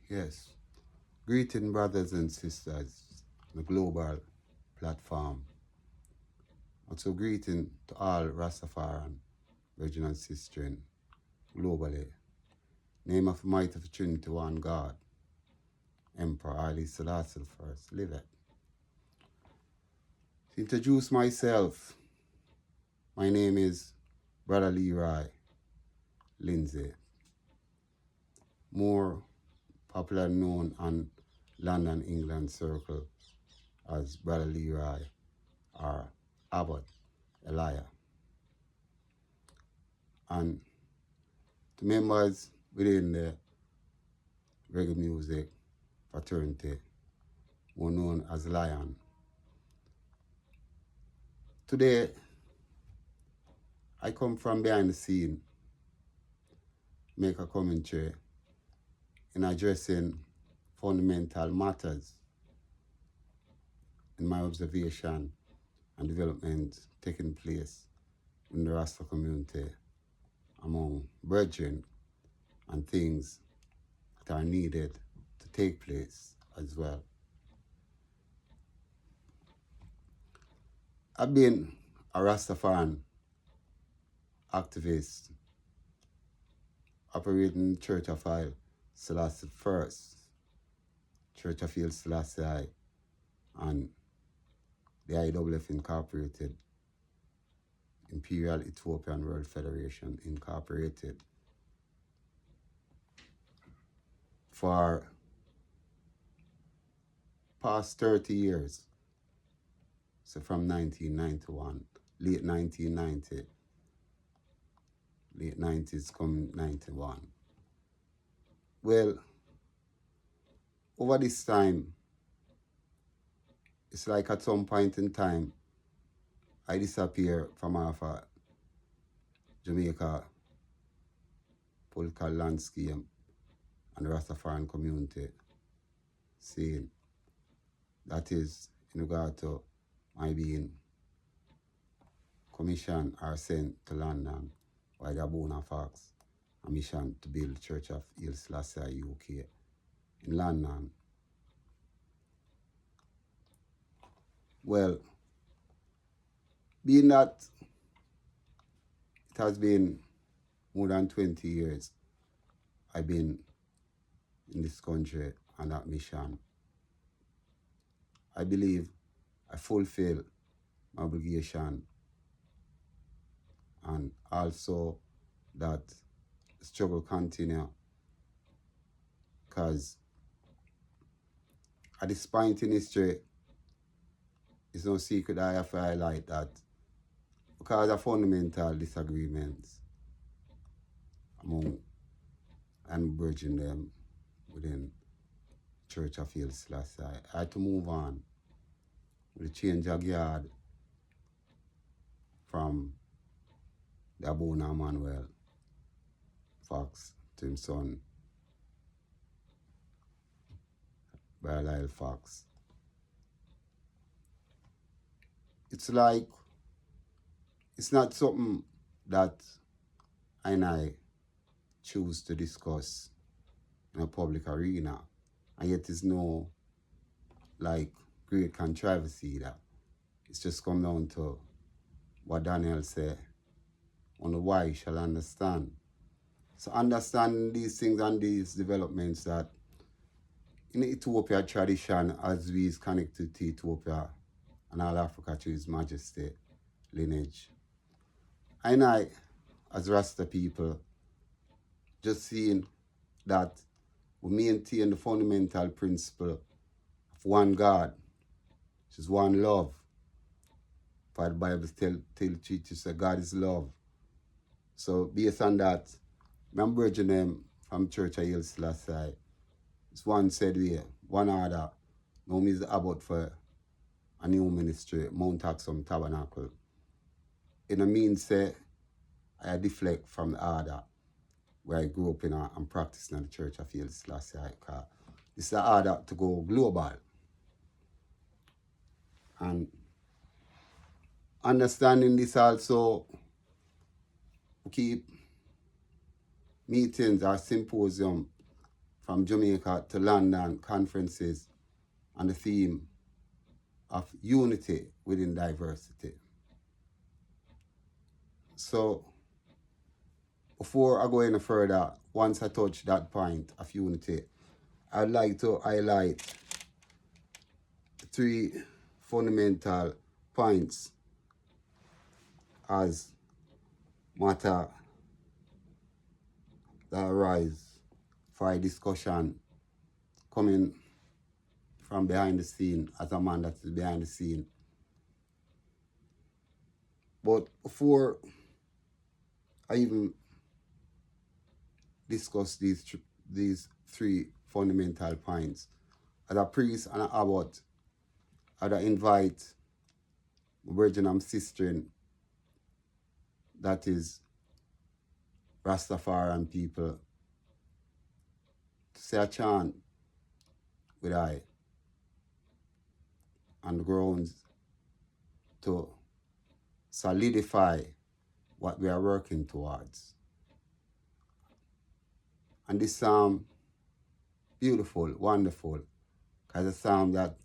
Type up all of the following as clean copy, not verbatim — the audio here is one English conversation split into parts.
Yes. Greeting brothers and sisters on the global platform. Also greeting to all Rastafari brethren and sisters globally. Name of might of Trinity one God. Emperor Ali Selassie first. Live it. To introduce myself, my name is Brother Leroy Lindsay. More popular known on London, England circle as Brother Leroy or Abbott Elijah. And to members within the reggae music fraternity, more known as Lion. Today, I come from behind the scene, make a commentary in addressing fundamental matters in my observation and development taking place in the Rasta community among brethren and things that are needed to take place as well. I've been a Rastafari activist operating the Church of Haile Selassie first, Church of Haile Selassie and the IWF Incorporated, Imperial Ethiopian World Federation Incorporated, for past 30 years. So from 1991, late 1990, late 90s come 91. Well, over this time, it's like at some point in time, I disappear from off of Jamaica political landscape and the Rastafarian community scene. That is in regard to my being commissioned or sent to London by the Abuna Fox, a mission to build the Church of Haile Selassie UK in London. Well, being that it has been more than 20 years I've been in this country on that mission, I believe I fulfill my obligation and also that the struggle continue, because at this point in history, it's no secret I have to highlight that because of fundamental disagreements among and bridging them within Church of Haile Selassie, I had to move on with a change of guard from the Abuna Manuel Fox to his son, Lyle Fox. It's like, it's not something that I choose to discuss in a public arena, and yet there's no like great controversy that it's just come down to what Daniel said, on the why shall understand. So understanding these things and these developments that in the Ethiopia tradition, as we is connected to Ethiopia and all Africa to His Majesty lineage, and I, as Rasta people, just seeing that we maintain the fundamental principle of one God, which is one love. For the Bible teaches that God is love. So based on that, I'm bridging them from Church of Haile Selassie. It's one said way, one order. Now me is the abbot for a new ministry, Mount Axum Tabernacle. In a means say I deflect from the order where I grew up in and practicing in the Church of Haile Selassie. It's the order to go global. And understanding this also, we keep meetings or symposium from Jamaica to London conferences on the theme of unity within diversity. So before I go any further, once I touch that point of unity, I'd like to highlight 3 fundamental points as matter that arise for a discussion coming from behind the scene as a man that is behind the scene. But before I even discuss these 3 fundamental points, as a priest and an abbot, I'd invite my virgin and sister, that is Rastafari people, to say a chant with I on the grounds to solidify what we are working towards. And this psalm, beautiful, wonderful, because it's a psalm that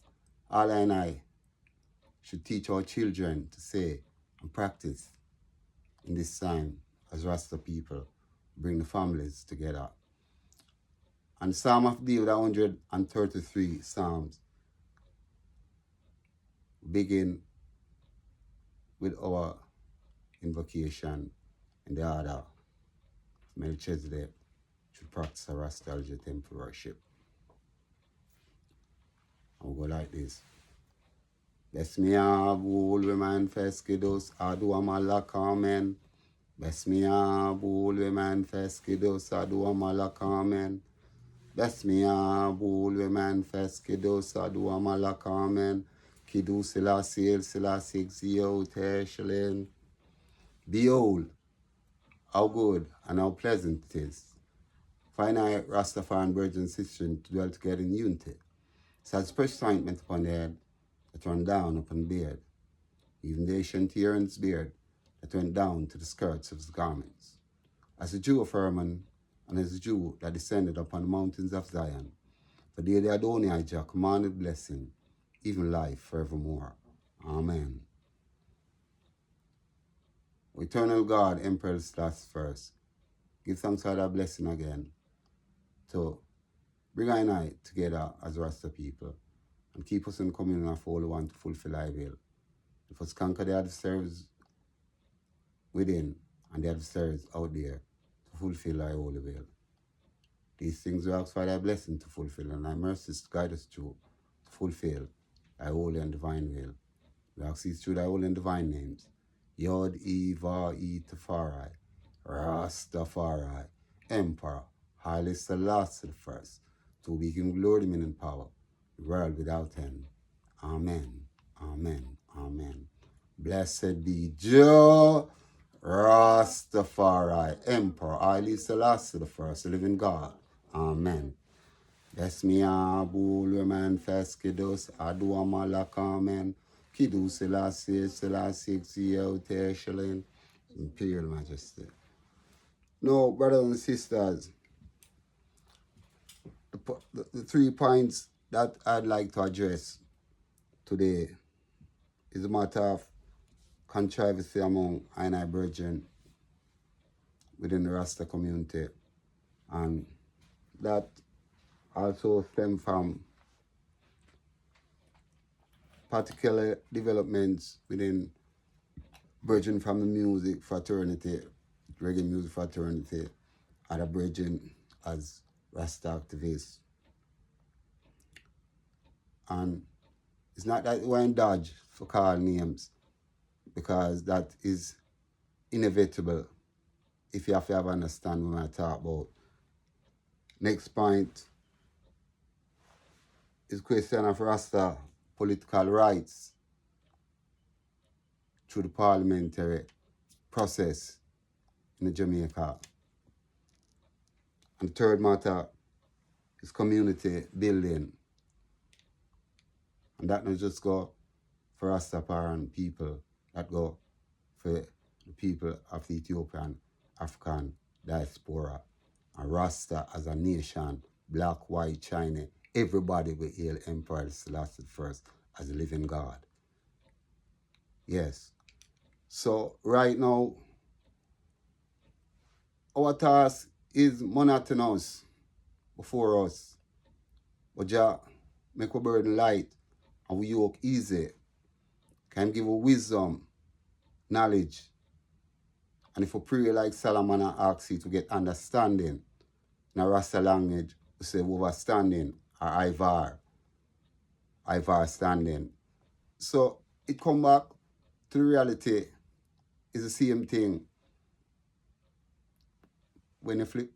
all I and I should teach our children to say and practice in this time as Rasta people bring the families together. And Psalm of David, 133 Psalms, begin with our invocation in the order of Melchizedek should practice a Rastology temple worship. I'll go like this. Bless me abul we manifest kiddos adu amalak amen. Bless me abul we manifest kiddos adu amalak amen. Bless me abul we manifest kiddos adu amalak amen. Kidu Selassie Xio Teshalin. Behold, how good and how pleasant it is. Find I Rastafari and virgin sister to dwell together in unity. Such precious ointment upon the head that run down upon the beard, even the ancient Aaron's beard that went down to the skirts of his garments. As a Jew of Hermon, and as a Jew that descended upon the mountains of Zion, for they the Adonijah commanded blessing, even life forevermore. Amen. Eternal God, Emperor's last verse, give thanks for that blessing again to bring our night together as Rasta people and keep us in communion of all one to fulfill our will. If us conquer the adversaries within and the adversaries out there to fulfill our holy will. These things we ask for thy blessing to fulfill and thy mercies to guide us through to fulfill thy holy and divine will. We ask these through thy holy and divine names. Yod Eva Tafari, Rastafari, Emperor, Haile Selassie the First, to be in glory, dominion, and power, the world without end. Amen, amen, amen. Blessed be Jah, Rastafari, Emperor, Haile Selassie the First, the living God. Amen. Bless me abul we manifest kiddos adu amalak amen. Kidu Selassie Xio Teshalin, Imperial Majesty. Now, brothers and sisters, the 3 points that I'd like to address today is a matter of controversy among I and I brethren within the Rasta community, and that also stem from particular developments within brethren from the music fraternity, reggae music fraternity, other brethren as Rasta activists. And it's not that we're in dodge for call names, because that is inevitable if you have to understand what I talk about. Next point is question of Rasta political rights through the parliamentary process in Jamaica. And the third matter is community building. And that not just go for Rastafari people, that go for the people of the Ethiopian, African diaspora. And Rasta as a nation black, white, China, everybody will hail Emperor Selassie first as a living God. Yes. So right now, our task is monotonous before us. But Jah make our burden light and we yoke easy. Can give us wisdom, knowledge. And if we pray like Solomon and ask you to get understanding, in a Rasta language, we say overstanding or Ivar standing. So it come back to the reality is the same thing when you flip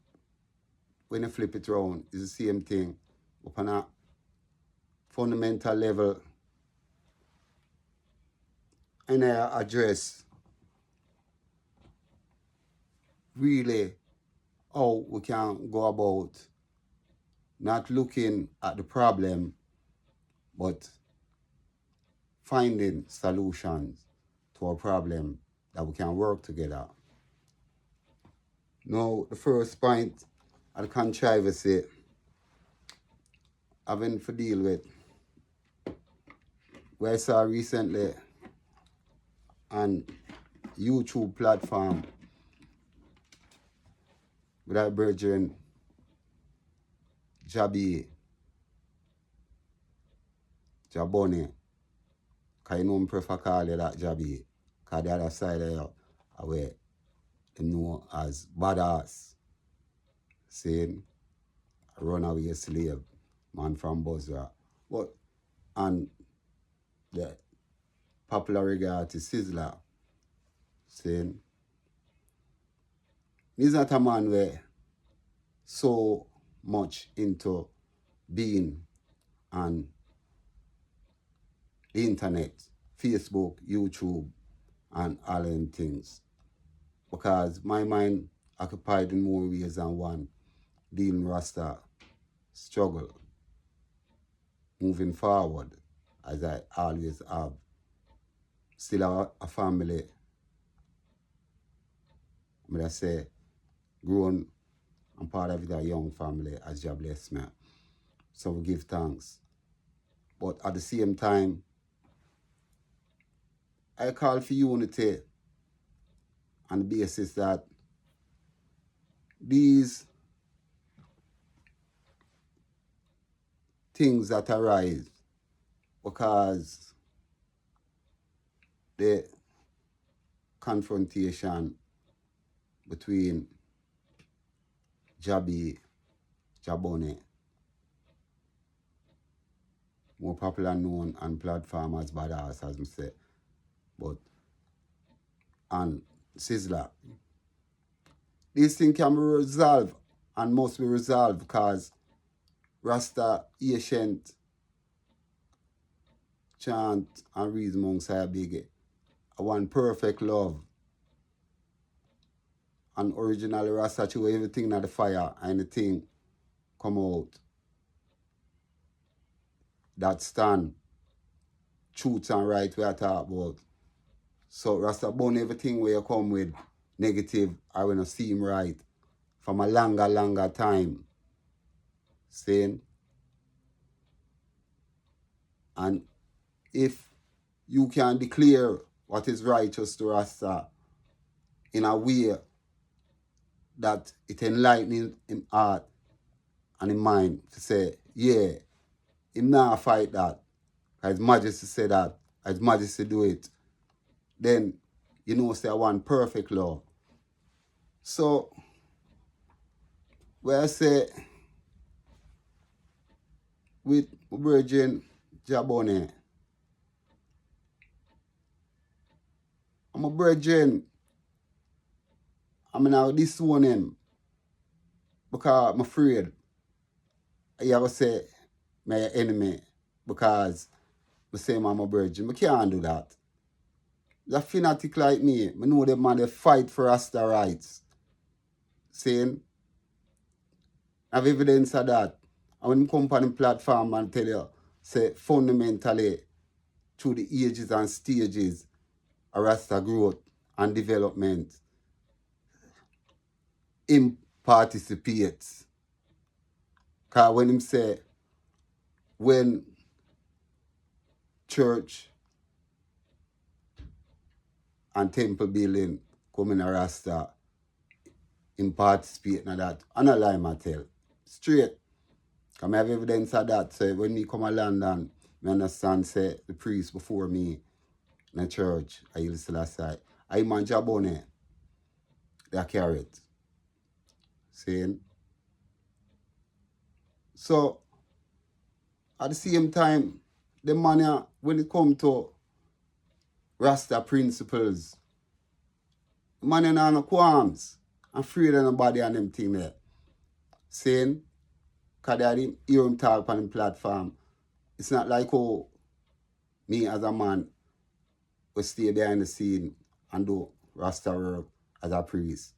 it around, it's the same thing upon a fundamental level. And I address really how we can go about not looking at the problem, but finding solutions to our problem that we can work together. Now, the first point of the controversy having to deal with, what I saw recently on YouTube platform with our brethren, Jabone, because you know I prefer call you that Jabi, because the other side of you are where they know as badass, saying a runaway slave, man from Bosra. But, and the popular regard to Sizzler, saying, he's not a man where so much into being on the internet, Facebook, YouTube, and all them things. Because my mind occupied in more ways than one, dealing Rasta struggle, moving forward, as I always have. Still a family, I say, grown and part of it a young family as God bless me. So we give thanks. But at the same time, I call for unity on the basis that these things that arise because the confrontation between Jabone, more popular known on platform as Badass, as I say, but and Sizzler. These things can be resolved and must be resolved because Rasta ancient chant and reason amongst our big one perfect love. And originally Rasta threw everything at the fire and the thing come out that stand truth and right we are talking about. So Rasta burn everything where you come with negative or when you seem right from a longer time. Saying, and if you can declare what is righteous to Rasta in a way that it enlightens him heart and in mind to say, yeah, him not fight that. His Majesty say that, His Majesty do it. Then you know say I want perfect law. So where I say with Virgin Jabone, I'm a virgin. I'm now disown him because I'm afraid you have to say my enemy because I say I'm a virgin. I can't do that. The fanatic like me, I know them man they fight for Rasta rights. Saying, I have evidence of that. And when I come on the platform and tell you, say fundamentally through the ages and stages of Rasta growth and development, him participates. Because when him say, when church and temple building come in a Rasta, him participate in that. I not lie, I tell. Straight. Because I have evidence of that. So when me come to London, I understand, say, the priest before me in the church, I used to say, I man Jabone, they carry it. Saying? So, at the same time, the man, when it comes to Rasta principles, the man ain't no qualms. I'm afraid of nobody and them thing there. Saying, because I didn't hear him talk on the platform. It's not like, oh, me as a man will stay behind the scene and do Rasta work as a priest.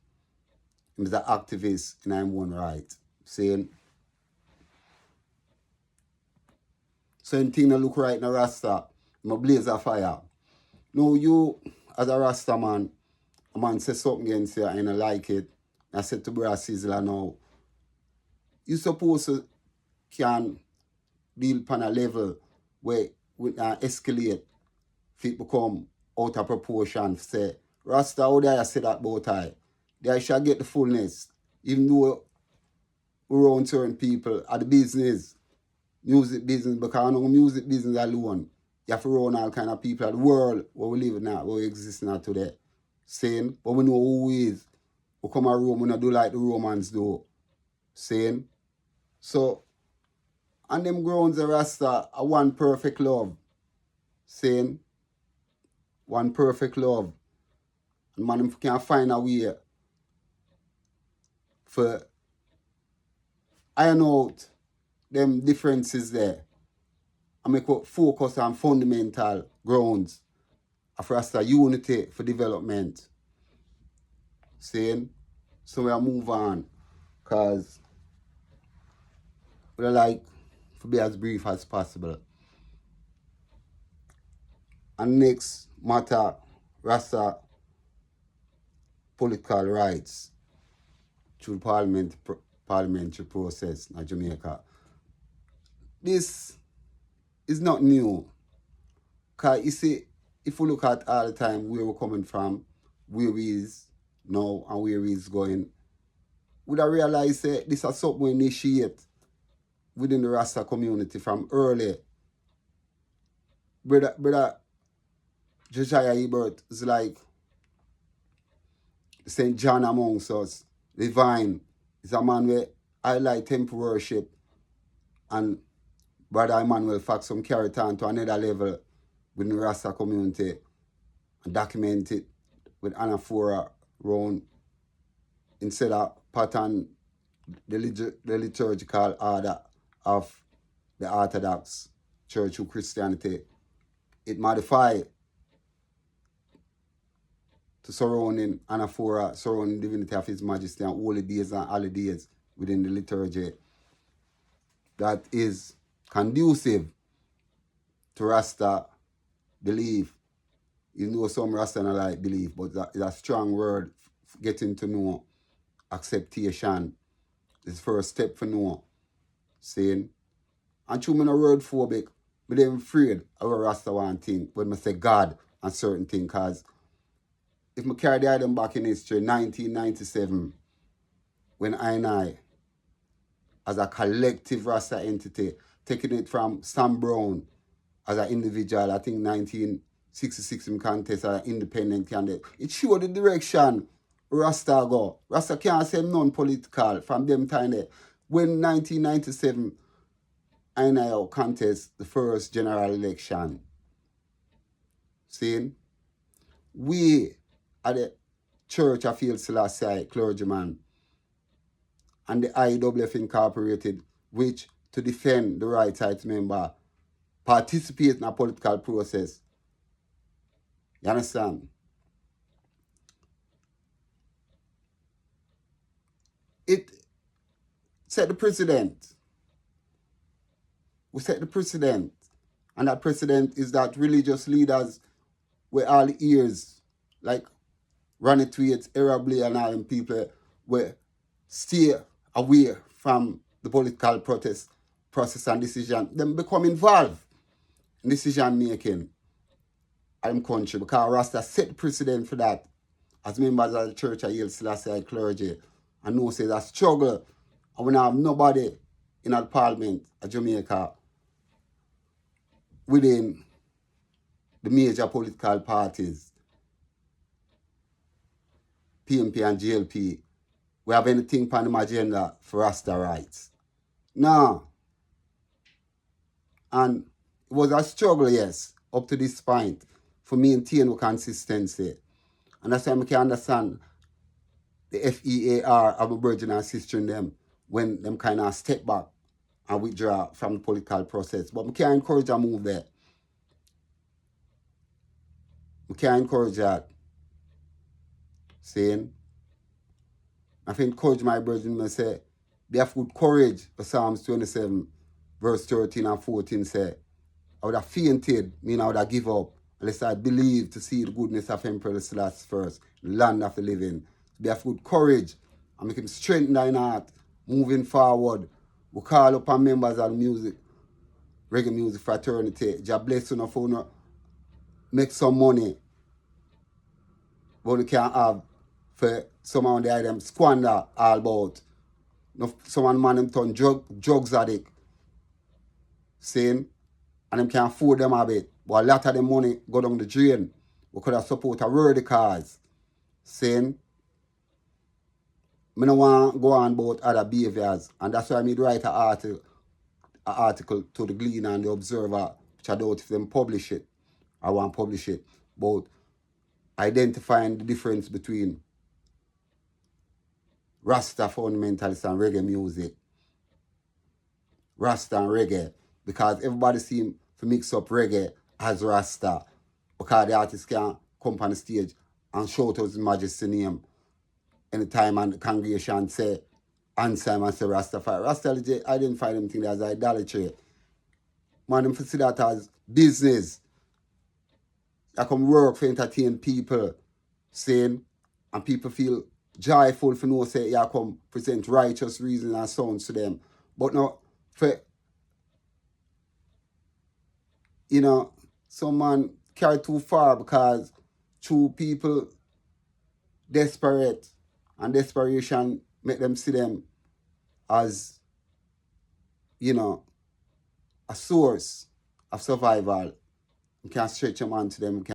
I'm an activist in my own right. Saying, so anything that look right in a Rasta, I'm a blaze of fire. No, you, as a Rasta man, a man say something against you and I don't like it. I said to Brother Sizzler now, you supposed to can deal upon a level where we escalate if it become out of proportion. Say, Rasta, how dare I say that about I? They shall get the fullness. Even though we're around certain people at the business, music business, because I know music business alone, you have to run all kind of people at the world where we live in now, where we exist now today. Saying, but we know who we is. We come a Rome, we not do like the Romans do. Saying. So, on them grounds the Rasta are one perfect love. Saying, one perfect love. And man can find a way for iron out them differences there. And make up focus on fundamental grounds of Rasta unity for development. Saying, so we'll move on. Because we'd like to be as brief as possible. And next matter, Rasta political rights through parliamentary process in Jamaica. This is not new. Because you see, if we look at all the time where we're coming from, where we is now and where we is going, would I realize that this is something we initiate within the Rasta community from early. Brother Josiah Ebert is like St. John amongst us. Divine is a man where I like temple worship, and Brother Emmanuel Faxon carry it on to another level within the Rasta community and document it with anaphora round instead of pattern the liturgical order of the Orthodox Church of Christianity. It modified to surrounding anaphora, surrounding divinity of His Majesty and holy days and holidays within the liturgy that is conducive to Rasta belief. Even though some Rasta don't like belief, but that is a strong word getting to know acceptation. Is the first step for know. Saying, and true, I'm not word phobic, but I'm afraid of a Rasta one thing when I say God and certain things, because if I carry the item back in history, 1997, when I, as a collective Rasta entity, taking it from Sam Brown as an individual, I think 1966 in contest as an independent candidate, it showed the direction Rasta go. Rasta can't say non-political from them time there. When 1997, I contest the first general election. Seeing, we at the Church of Field Selassie clergyman and the IWF Incorporated, which to defend the rights of its member, participate in a political process. You understand? It set the precedent. We set the precedent. And that precedent is that religious leaders were all ears, like Ronnie Tweets, Arab and all them people, were stay away from the political process and decision, them become involved in decision making of them country, because Rasta set precedent for that. As members of the Church of Haile Selassie clergy, and know say that struggle, and we don't have nobody in the parliament of Jamaica within the major political parties, PMP and GLP, we have anything on the agenda for Rasta rights. No. And it was a struggle, yes, up to this point, for maintain consistency. And that's why I can understand the FEAR of Aboriginal sister in them when them kind of step back and withdraw from the political process. But I can't encourage a move there. I can't encourage that. Saying, I have encourage my brethren and say, they have good courage for Psalms 27, verse 13 and 14 say, I would have fainted, meaning I would have give up, unless I believe to see the goodness of Emperor Selassie first, the land of the living. They have good courage and make him strengthen thine heart, moving forward. We call upon members of the music, reggae music fraternity. Jah bless you for you make some money, but you can't have for some of the items squander all about. Some man them turn drugs addict, saying, and them can't afford them a bit. But a lot of them money go down the drain. We could have support a worthy cause. Saying, I don't want to go on about other behaviors. And that's why I write an article to the Gleaner and the Observer, which I doubt if them publish it. I want to publish it. About identifying the difference between Rasta fundamentalists and reggae music. Rasta and reggae. Because everybody seems to mix up reggae as Rasta. Because the artist can come on the stage and shout out His Majesty's name anytime, and the congregation say, answer him and say Rastafari. Rasta identify them things as idolatry. Man, them see that as business. I come work for entertain people, saying, and people feel joyful for no say, I come present righteous reason and sounds to them. But no, for, some man carry too far because two people desperate, and desperation make them see them as, a source of survival. You can't stretch a man to them.